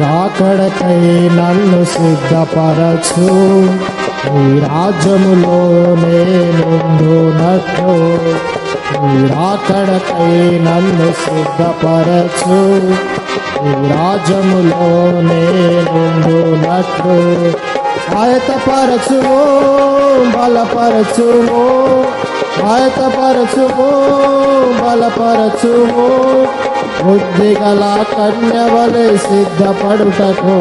రాకడకై నన్ను సిద్ధపరచు, నీ రాజ్యములో నేనుండునట్లు. నీ రాకడకై నన్ను సిద్ధపరచు, నీ రాజ్యములో నేనుండునట్లు. ఆయతపరచుము, బలపరచుము, ఆయతపరచుము, బలపరచుము. బుద్ధిగల కన్యవలె సిద్ధపడుటకు,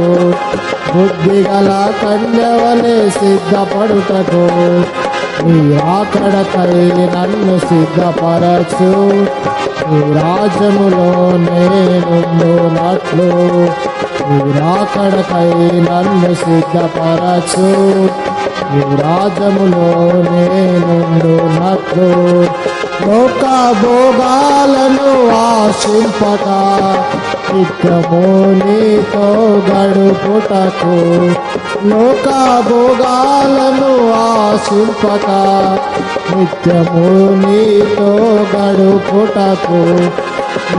బుద్ధిగల కన్యవలె సిద్ధపడుటకు. నీ రాకడకై నన్ను సిద్ధపరచు, నీ రాజ్యములో నేనుండునట్లు. నీ రాకడకై నన్ను సిద్ధపరచు, నీ రాజ్యములో నేనుండునట్లు. లోక భోగాలను ఆశింపక నిత్యము నీతో గడుపుటకు. లోక భోగాలను ఆశింపక నిత్యము నీతో గడుపుటకు.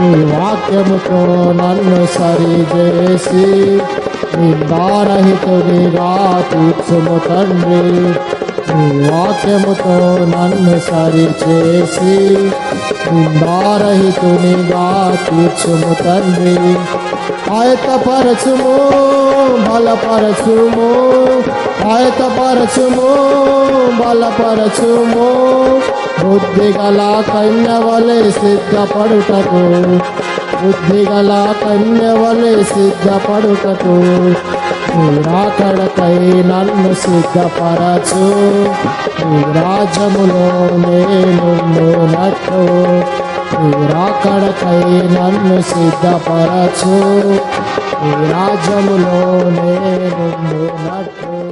నీ వాక్యముతో నన్ను సరిచేసి నిందారహితునిగా తీర్చుము తండ్రి. నీ వాక్యముతో నన్ను సరిచేసి నిందారహితునిగా తీర్చుము తండ్రి. ఆయతపరచుము, బలపరచుము, ఆయతపరచుము, బలపరచుము. బుద్ధిగల కన్యవలె సిద్ధపడుటకు, బుద్ధిగల కన్యవలె సిద్ధపడుటకు. నీ రాకడకై నన్ను సిద్ధపరచు, నీ రాజ్యములో నేనుండునట్లు. నీ రాకడకై నన్ను సిద్ధపరచు, నీ రాజ్యములో నేనుండునట్లు.